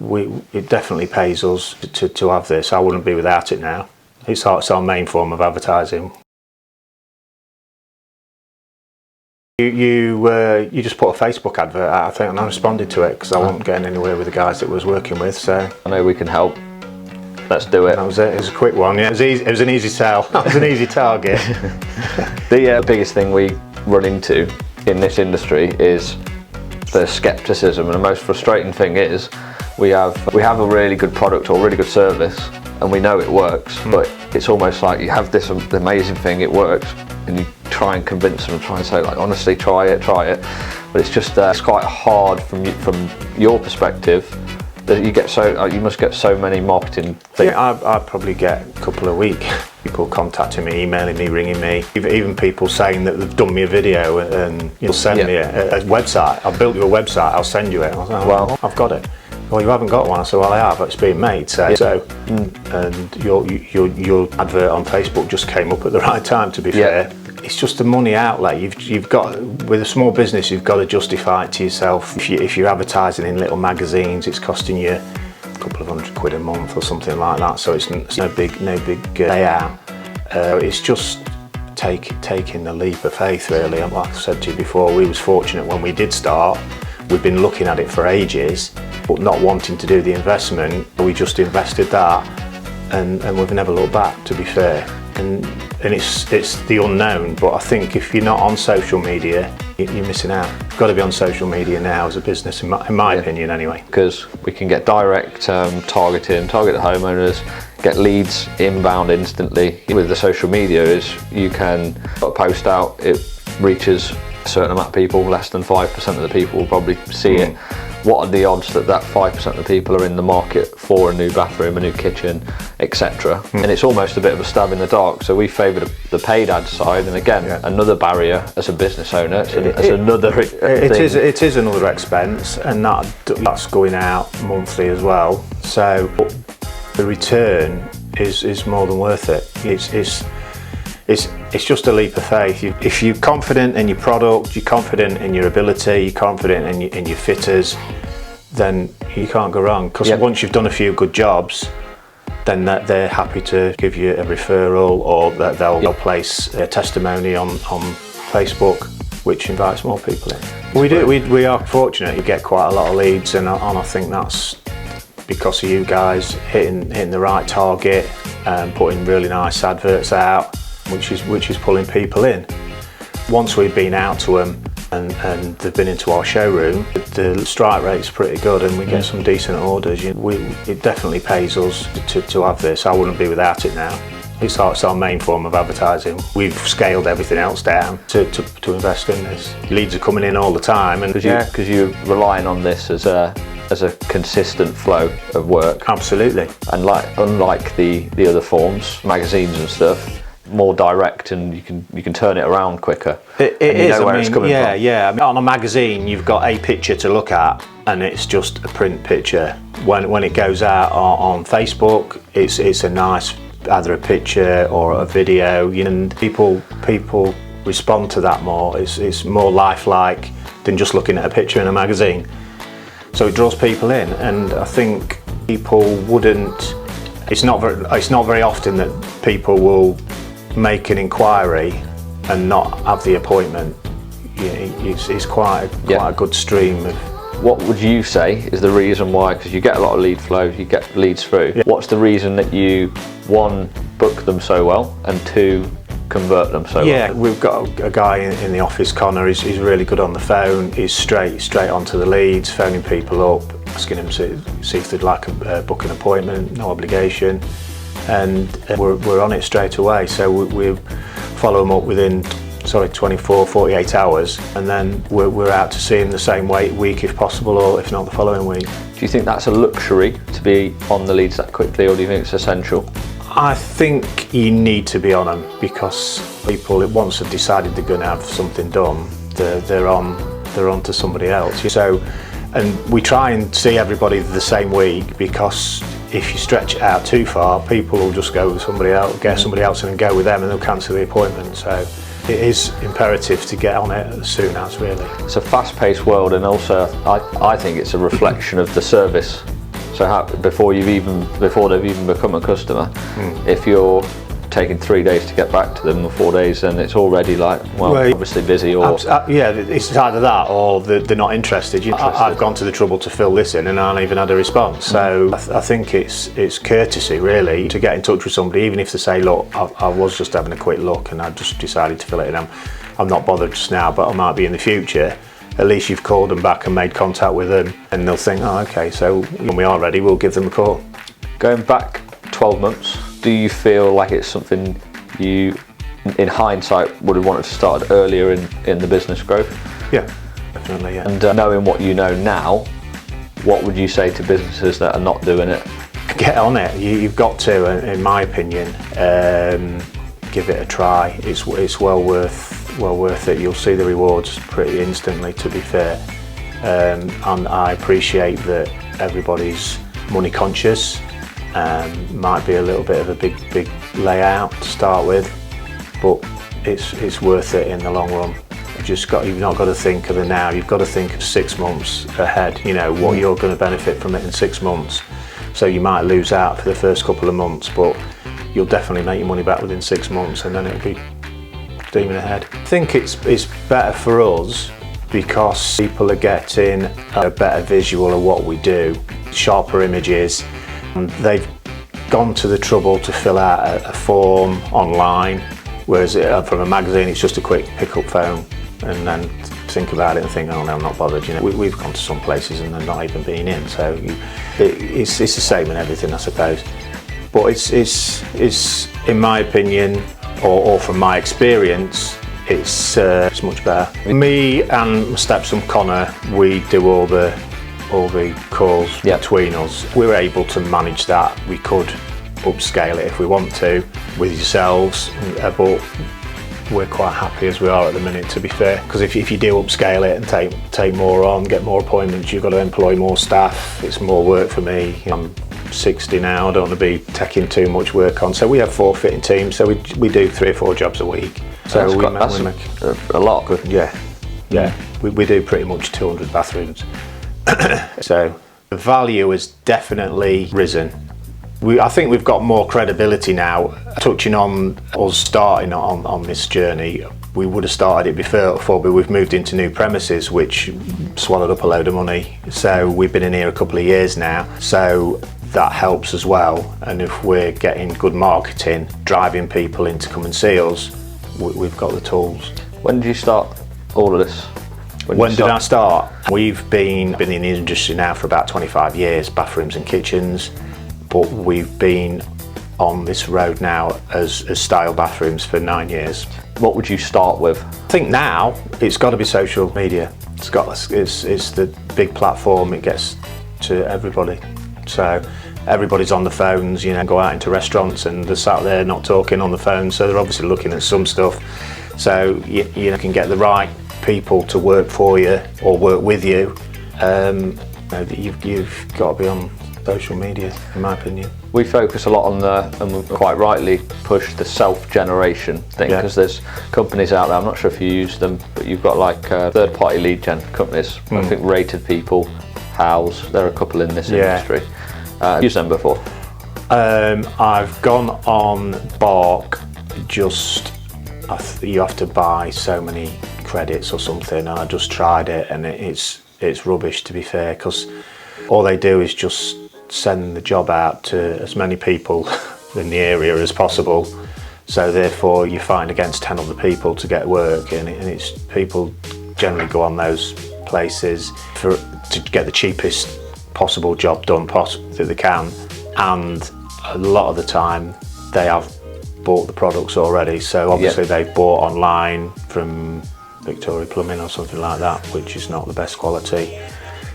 it definitely pays us to have this. I wouldn't be without it now. It's our main form of advertising. You just put a Facebook advert out, I think, and I responded to it because I wasn't getting anywhere with the guys that I was working with. So I know we can help. Let's do it. That was it. It was a quick one. Yeah, it was easy. It was an easy sell. That was an easy target. The biggest thing we run into in this industry is the skepticism, and the most frustrating thing is we have a really good product or really good service, and we know it works, but it's almost like you have this amazing thing, it works, and you try and convince them and try and say, like, honestly, try it, but it's just it's quite hard from your perspective that you must get so many marketing things. Yeah, I probably get a couple a week. People contacting me, emailing me, ringing me, even people saying that they've done me a video and you'll send me a website. I've built you a website, I'll send you it. I was like, well, I've got it. Well, you haven't got one. I said, well, I have, but it's being made. And your advert on Facebook just came up at the right time, to be fair. It's just a money outlay. You've got, with a small business, you've got to justify it to yourself. If you're advertising in little magazines, it's costing you a couple of £100 a month or something like that. So it's no big payout. It's just taking the leap of faith, really. And like I said to you before, we was fortunate when we did start. We've been looking at it for ages, but not wanting to do the investment. We just invested that, and we've never looked back, to be fair. And it's the unknown, but I think if you're not on social media, you're missing out. You've got to be on social media now as a business, in my opinion, anyway. Because we can get direct target the homeowners, get leads inbound instantly. With the social media, is you can put a post out, it reaches a certain amount of people, less than 5% of the people will probably see it. What are the odds that 5% of the people are in the market for a new bathroom, a new kitchen, etc.? And it's almost a bit of a stab in the dark. So we favour the paid ad side, and again, another barrier as a business owner. It is another expense, and that's going out monthly as well. So the return is more than worth it. It's just a leap of faith. If you're confident in your product, you're confident in your ability, you're confident in your fitters, then you can't go wrong. Because once you've done a few good jobs, then they're happy to give you a referral, or that they'll place a testimony on Facebook, which invites more people in. We are fortunate. You get quite a lot of leads, and I think that's because of you guys hitting the right target and putting really nice adverts out, which is pulling people in. Once we've been out to them and they've been into our showroom, the strike rate's pretty good, and we get some decent orders. It definitely pays us to have this. I wouldn't be without it now. It's our main form of advertising. We've scaled everything else down to invest in this. Leads are coming in all the time, and because you're relying on this as a consistent flow of work. Absolutely. And unlike the other forms, magazines and stuff, more direct, and you can turn it around quicker. It is. Know where it's coming from. Yeah. I mean, on a magazine, you've got a picture to look at, and it's just a print picture. When it goes out on Facebook, it's a nice, either a picture or a video, and people respond to that more. It's more lifelike than just looking at a picture in a magazine. So it draws people in, and I think people wouldn't. It's not very often that people will make an inquiry and not have the appointment. It's quite a good stream of. What would you say is the reason why? Because you get a lot of lead flow, you get leads through. Yeah. What's the reason that you, one, book them so well, and two, convert them so well? Yeah, we've got a guy in the office, Connor. He's really good on the phone. He's straight onto the leads, phoning people up, asking them to see if they'd like a book an appointment, no obligation, and we're on it straight away. So we follow them up within 24, 48 hours, and then we're out to see him the same week if possible, or if not the following week. Do you think that's a luxury to be on the leads that quickly, or do you think it's essential? I think you need to be on them, because people, once they've decided they're going to have something done, they're on to somebody else. So, and we try and see everybody the same week, because if you stretch it out too far, people will just go with somebody else, get somebody else and go with them, and they'll cancel the appointment. So it is imperative to get on it as soon as, really. It's a fast-paced world, and also I think it's a reflection of the service. So before they've even become a customer, if you're taking 3 days to get back to them, or 4 days, then it's already like, well, obviously busy, or yeah, it's either that or they're not interested. I've gone to the trouble to fill this in and I haven't even had a response. So I think it's courtesy really to get in touch with somebody, even if they say, look, I was just having a quick look and I just decided to fill it in. I'm not bothered just now, but I might be in the future. At least you've called them back and made contact with them, and they'll think, oh, okay, so when we are ready, we'll give them a call. Going back 12 months, do you feel like it's something you, in hindsight, would have wanted to start earlier in the business growth? Yeah, definitely, yeah. And knowing what you know now, what would you say to businesses that are not doing it? Get on it. You've got to, in my opinion, give it a try. It's well worth it. You'll see the rewards pretty instantly, to be fair. And I appreciate that everybody's money conscious. Might be a little bit of a big layout to start with, but it's worth it in the long run. You've not got to think of the now. You've got to think of 6 months ahead. You know what you're going to benefit from it in 6 months. So you might lose out for the first couple of months, but you'll definitely make your money back within 6 months, and then it'll be steaming ahead. I think it's better for us because people are getting a better visual of what we do, sharper images. And they've gone to the trouble to fill out a form online, whereas from a magazine it's just a quick pick-up phone and then think about it and think, oh no, I'm not bothered. You know, we've gone to some places and they're not even being in, so it's the same in everything, I suppose. But it's in my opinion, or from my experience, it's much better. Me and my stepson Connor, we do all the calls between us. We're able to manage that. We could upscale it if we want to with yourselves, but we're quite happy as we are at the minute, to be fair, because if you do upscale it and take more on, get more appointments, you've got to employ more staff. It's more work for me. I'm 60 now, I don't want to be taking too much work on, so we have 4 fitting teams, so we do 3 or 4 jobs a week. So that's we make a lot. Good. Yeah. We do pretty much 200 bathrooms. So the value has definitely risen. I think we've got more credibility now. Touching on us starting on this journey, we would have started it before, but we've moved into new premises, which swallowed up a load of money. So we've been in here a couple of years now, so that helps as well. And if we're getting good marketing, driving people in to come and see us, we've got the tools. When did you start all of this? When did I start? We've been in the industry now for about 25 years, bathrooms and kitchens, but we've been on this road now as style bathrooms for 9 years. What would you start with? I think now it's got to be social media. It's the big platform. It gets to everybody. So everybody's on the phones, you know, go out into restaurants and they're sat there not talking on the phone, so they're obviously looking at some stuff. So you can get the right people to work for you or work with you. You've got to be on social media, in my opinion. We focus a lot on and we quite rightly push the self-generation thing, because there's companies out there, I'm not sure if you use them, but you've got like third-party lead gen companies. I think Rated People, House, there are a couple in this industry. Used them before? I've gone on Bark, you have to buy so many credits or something, and I just tried it and it's rubbish, to be fair, because all they do is just send the job out to as many people in the area as possible, so therefore you're fighting against 10 other people to get work, and it's people generally go on those places to get the cheapest possible job done that they can, and a lot of the time they have bought the products already, so obviously they've bought online from Victoria Plumbing or something like that, which is not the best quality.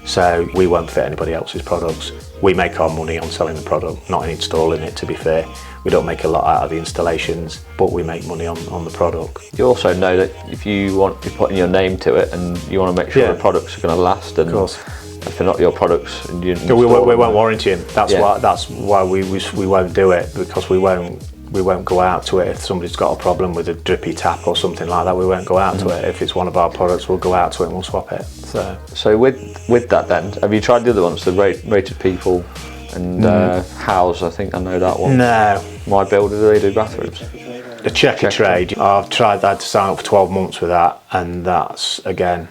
So we won't fit anybody else's products. We make our money on selling the product, not in installing it, to be fair. We don't make a lot out of the installations, but we make money on the product. You also know that if you want to be putting your name to it and you want to make sure the products are going to last, and if they're not your products, and we won't warranty them. That's why we won't do it, because we won't go out to it. If somebody's got a problem with a drippy tap or something like that, we won't go out to it. If it's one of our products, we'll go out to it and we'll swap it. So with that then, have you tried the other ones, the Rated People, And House, I think I know that one. No. My Builder, do they do bathrooms? The checker trade, I've tried that to sign up for 12 months with that, and that's, again,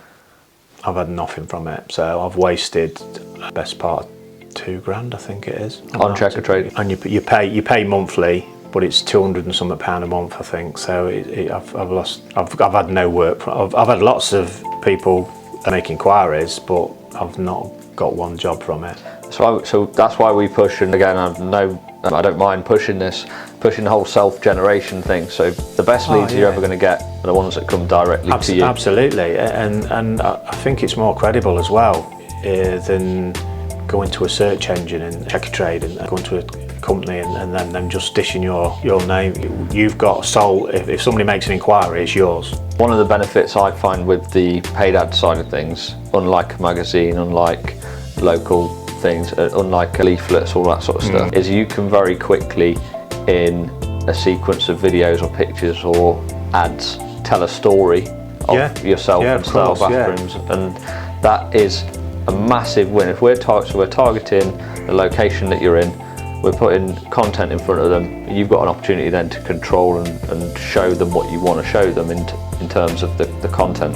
I've had nothing from it. So I've wasted the best part of £2,000, I think it is. On checker trade. And you pay monthly, but it's £200 and something a month, I think. So I've had no work. I've had lots of people make inquiries, but I've not got one job from it. So that's why we push, and again, I don't mind pushing the whole self-generation thing. So the best leads you're ever going to get are the ones that come directly to you. Absolutely, and I think it's more credible as well than going to a search engine and check a trade and going to a company and then them just dishing your name. You've got soul. If somebody makes an inquiry, it's yours. One of the benefits I find with the paid ad side of things, unlike a magazine, unlike local things, unlike leaflets, all that sort of stuff, is you can very quickly, in a sequence of videos or pictures or ads, tell a story of yourself and style bathrooms, and that is a massive win. If we're targeting the location that you're in, we're putting content in front of them, you've got an opportunity then to control and show them what you want to show them in terms of the content.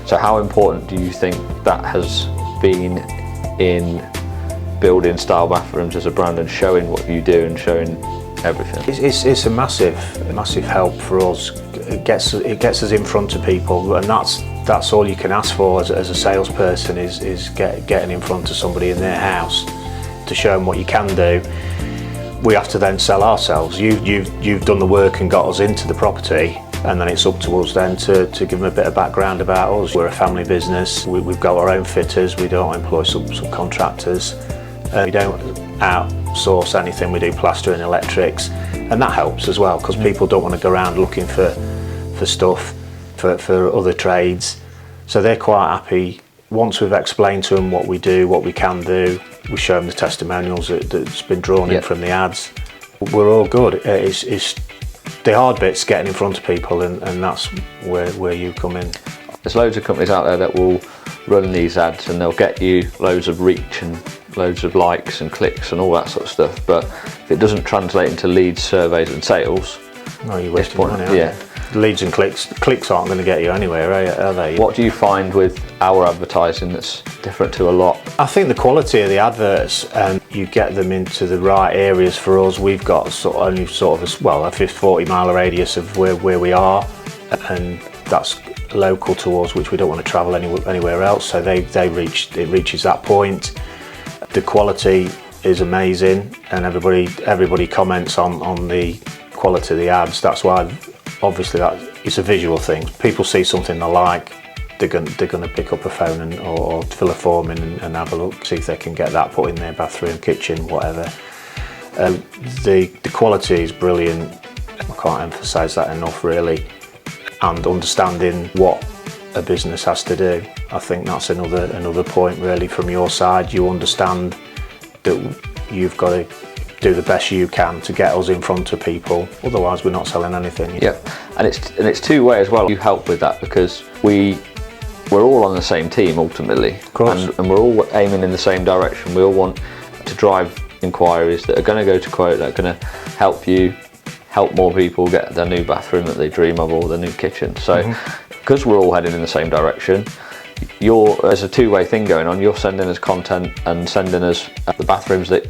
So how important do you think that has been in building style bathrooms as a brand and showing what you do and showing everything? It's a massive help for us. It gets us in front of people, and that's all you can ask for as a salesperson is getting in front of somebody in their house to show them what you can do. We have to then sell ourselves. You've done the work and got us into the property, and then it's up to us then to give them a bit of background about us. We're a family business. We've got our own fitters. We don't employ subcontractors. We don't outsource anything. We do plastering, electrics, and that helps as well because people don't want to go around looking for stuff for other trades. So they're quite happy. Once we've explained to them what we do, what we can do, we show them the testimonials that's been drawn in from the ads. We're all good. It's the hard bit's getting in front of people, and that's where you come in. There's loads of companies out there that will run these ads and they'll get you loads of reach and loads of likes and clicks and all that sort of stuff, but if it doesn't translate into leads, surveys and sales, no, you're wasting money, aren't you? Leads and clicks aren't going to get you anywhere, are they? What do you find with our advertising that's different to a lot? I think the quality of the adverts, and you get them into the right areas for us. We've got only a 40-mile radius of where we are, and that's local to us, which we don't want to travel anywhere else. So it reaches that point. The quality is amazing, and everybody comments on the quality of the ads. That's why, obviously, that it's a visual thing. People see something they like, they're going to pick up a phone or fill a form in and have a look, see if they can get that put in their bathroom, kitchen, whatever. The quality is brilliant. I can't emphasise that enough, really. And understanding what a business has to do. I think that's another point, really, from your side. You understand that you've got to do the best you can to get us in front of people, otherwise we're not selling anything. Yeah, and it's two-way as well. You help with that because we're all on the same team ultimately, of course. And we're all aiming in the same direction. We all want to drive inquiries that are going to go to quote, that are going to help more people get their new bathroom that they dream of or their new kitchen. So because we're all heading in the same direction, there's a two-way thing going on. You're sending us content and sending us the bathrooms that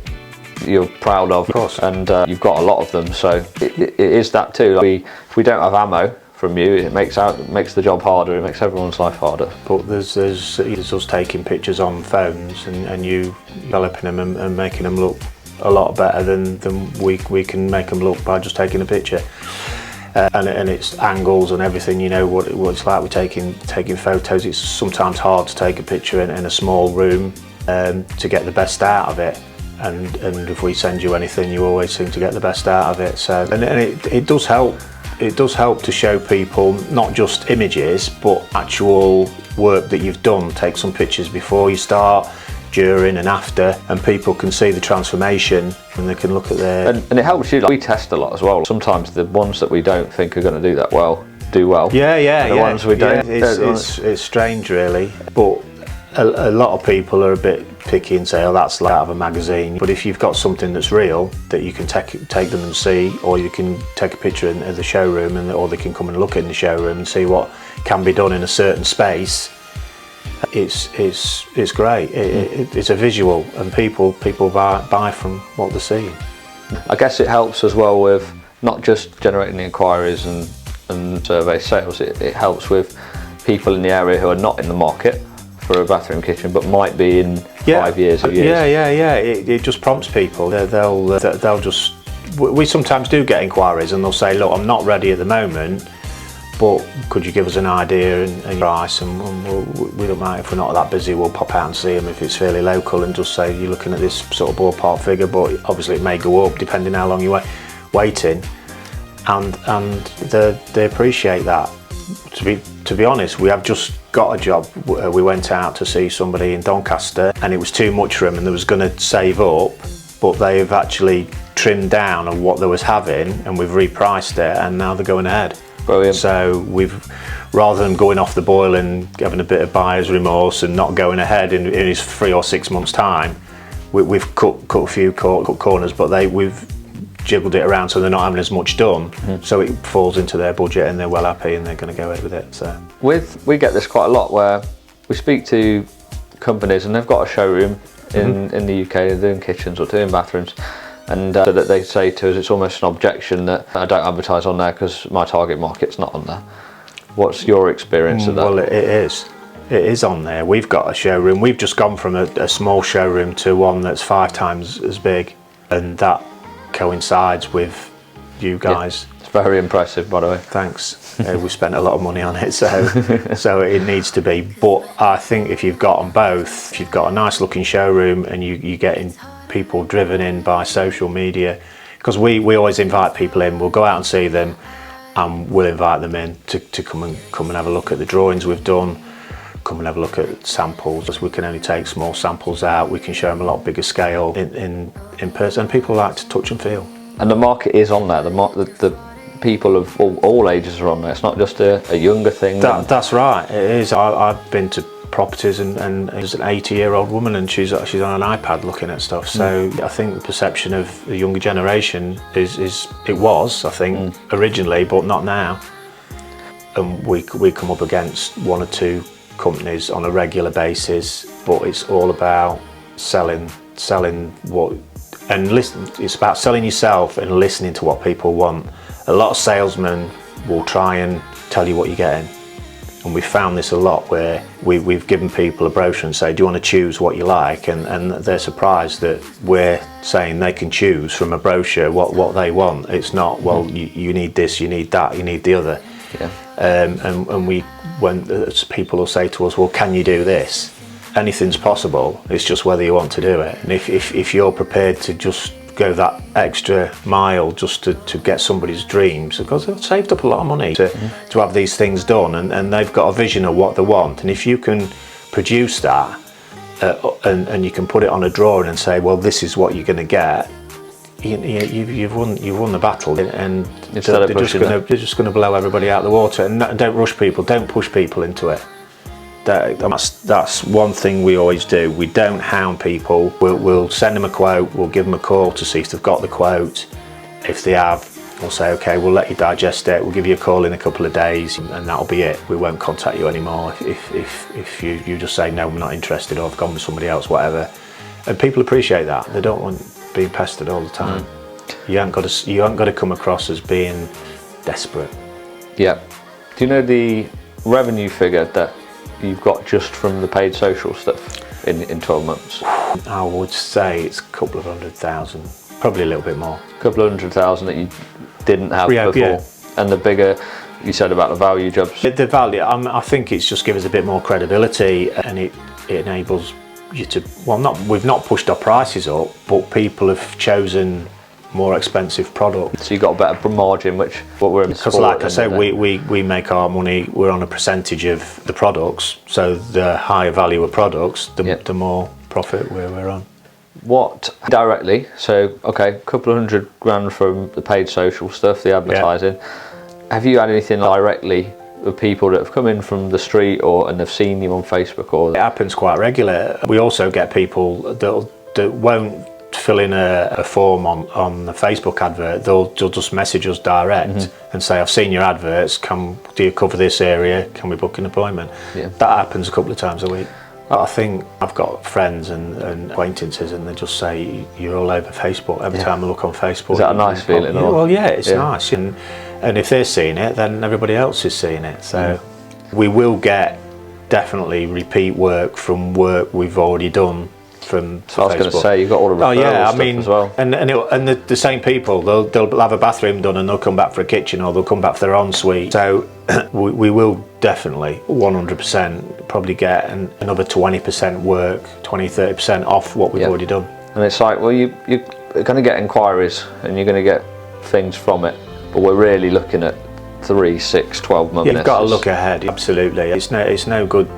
you're proud of course. And you've got a lot of them, so it is that too. If we don't have ammo from you, it makes the job harder, it makes everyone's life harder. But there's us taking pictures on phones and you developing them and making them look a lot better than we can make them look by just taking a picture. And it's angles and everything, you know what it's like with taking photos. It's sometimes hard to take a picture in a small room to get the best out of it. And if we send you anything, you always seem to get the best out of it. So and it does help. It does help to show people not just images, but actual work that you've done. Take some pictures before you start, during and after, and people can see the transformation and they can look at their... And it helps you, we test a lot as well. Sometimes the ones that we don't think are going to do that well, do well. Yeah. The ones we don't... It's strange, really, but a lot of people are a bit picky and say, oh, that's like out of a magazine. But if you've got something that's real that you can take them and see, or you can take a picture in the showroom, or they can come and look in the showroom and see what can be done in a certain space, it's great. It's a visual, and people buy from what they're seeing. I guess it helps as well with not just generating the inquiries and survey sales. It helps with people in the area who are not in the market for a bathroom kitchen, but might be in 5 years or years. Yeah. It just prompts people. They'll just. We sometimes do get inquiries, and they'll say, "Look, I'm not ready at the moment, but could you give us an idea and price?" And we don't mind if we're not that busy. We'll pop out and see them if it's fairly local, and just say, "You're looking at this sort of ballpark figure, but obviously it may go up depending how long you're waiting." And they appreciate that. To be honest, we have just got a job. We went out to see somebody in Doncaster, and it was too much for them, and they was going to save up, but they've actually trimmed down on what they was having, and we've repriced it, and now they're going ahead. Brilliant. So rather than going off the boil and having a bit of buyer's remorse and not going ahead in 3 or 6 months' time, we've cut a few corners, but we've jiggled it around so they're not having as much done, so it falls into their budget and they're well happy and they're going to go ahead with it. So we get this quite a lot, where we speak to companies and they've got a showroom in the UK, they're doing kitchens or doing bathrooms, and so that they say to us, it's almost an objection that I don't advertise on there because my target market's not on there. What's your experience of that? Well, it is on there. We've got a showroom. We've just gone from a small showroom to one that's 5 times as big, and that coincides with you guys. It's very impressive, by the way. Thanks. We spent a lot of money on it, so it needs to be. But I think if you've got them both, if you've got a nice looking showroom and you're getting people driven in by social media, because we always invite people in. We'll go out and see them, and we'll invite them in to come and have a look at the drawings we've done. Come and have a look at samples. We can only take small samples out. We can show them a lot bigger scale in person, and people like to touch and feel. And the market is on there. The people of all ages are on there. It's not just a younger thing. That's right. It is. I've been to properties and there's an 80-year-old woman and she's on an iPad looking at stuff. So I think the perception of the younger generation was originally, but not now. And we come up against 1 or 2 companies on a regular basis, but it's all about selling what, and listen. It's about selling yourself and listening to what people want. A lot of salesmen will try and tell you what you're getting, and we found this a lot where we've given people a brochure and say, do you want to choose what you like, and they're surprised that we're saying they can choose from a brochure what they want. It's not, well, you need this, you need that, you need the other. Yeah. When people will say to us, well, can you do this? Anything's possible. It's just whether you want to do it. And if you're prepared to just go that extra mile just to get somebody's dreams, because they've saved up a lot of money to have these things done, and they've got a vision of what they want. And if you can produce that and you can put it on a drawing and say, well, this is what you're going to get, you've won the battle, and they're just going to blow everybody out of the water. And don't rush people, don't push people into it. That's one thing we always do. We don't hound people. We'll send them a quote, we'll give them a call to see if they've got the quote. If they have, we'll say, okay, we'll let you digest it, we'll give you a call in a couple of days, and that'll be it. We won't contact you anymore if you just say, no, I'm not interested, or I've gone with somebody else, whatever. And people appreciate that. They don't want being pestered all the time. You haven't got to come across as being desperate. Yeah. Do you know the revenue figure that you've got just from the paid social stuff in 12 months? I would say it's a couple of 100,000, probably a little bit more. A couple of 100,000 that you didn't have before. Yeah. And the bigger, you said about the value jobs. The value, I think it's just given us a bit more credibility, and it enables you to, we've not pushed our prices up, but people have chosen more expensive products. So you got a better margin, which what we're, because like I say, we make our money, we're on a percentage of the products, so the higher value of products, the more profit we're on. What directly, so okay, a couple of $100 grand from the paid social stuff, the advertising. Have you had anything directly of people that have come in from the street and they've seen you on Facebook or... It happens quite regular. We also get people that won't fill in a form on the Facebook advert. They'll just message us direct and say, I've seen your adverts, do you cover this area, can we book an appointment? Yeah. That happens a couple of times a week. I think I've got friends and acquaintances, and they just say, you're all over Facebook. Every time I look on Facebook. Is that a nice feeling? Yeah, well, yeah, it's nice. And if they're seeing it, then everybody else is seeing it. So we will get definitely repeat work from work we've already done from So I was going to say, you've got all the referral stuff as well. And the same people, they'll have a bathroom done and they'll come back for a kitchen, or they'll come back for their ensuite. So we will definitely 100% probably get another 20% work, 20-30% off what we've already done. And it's like, well, you're going to get inquiries and you're going to get things from it, but we're really looking at 3, 6, 12 months. You've got to look ahead, absolutely. It's no good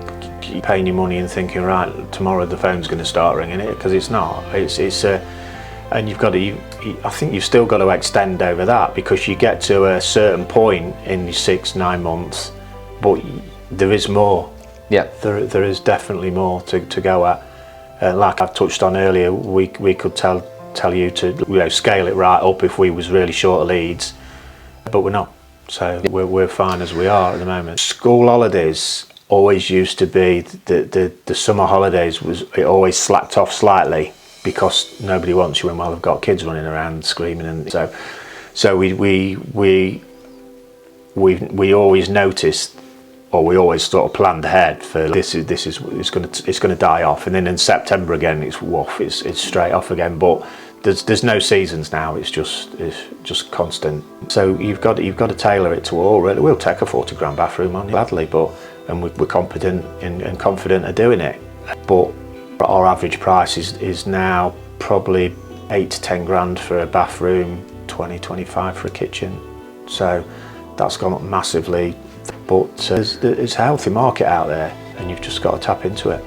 paying your money and thinking, right, tomorrow the phone's going to start ringing, it, because it's not. And you've got to. I think you've still got to extend over that, because you get to a certain point in 6-9 months, but there is more. Yeah. There is definitely more to go at. Like I've touched on earlier, we could tell you to scale it right up if we was really short of leads, but we're not. So we're fine as we are at the moment. School holidays always used to be the summer holidays, it always slacked off slightly because nobody wants you in while they've got kids running around screaming, and so we always noticed, or we always sort of planned ahead for it's going to die off, and then in September again it's straight off again. But there's no seasons now. It's just constant. So you've got to tailor it to all. Really, we'll take a 40 grand bathroom on gladly, and we're competent and confident of doing it. But our average price is now probably 8 to 10 grand for a bathroom, 20-25 for a kitchen. So that's gone up massively. But there's a healthy market out there, and you've just got to tap into it.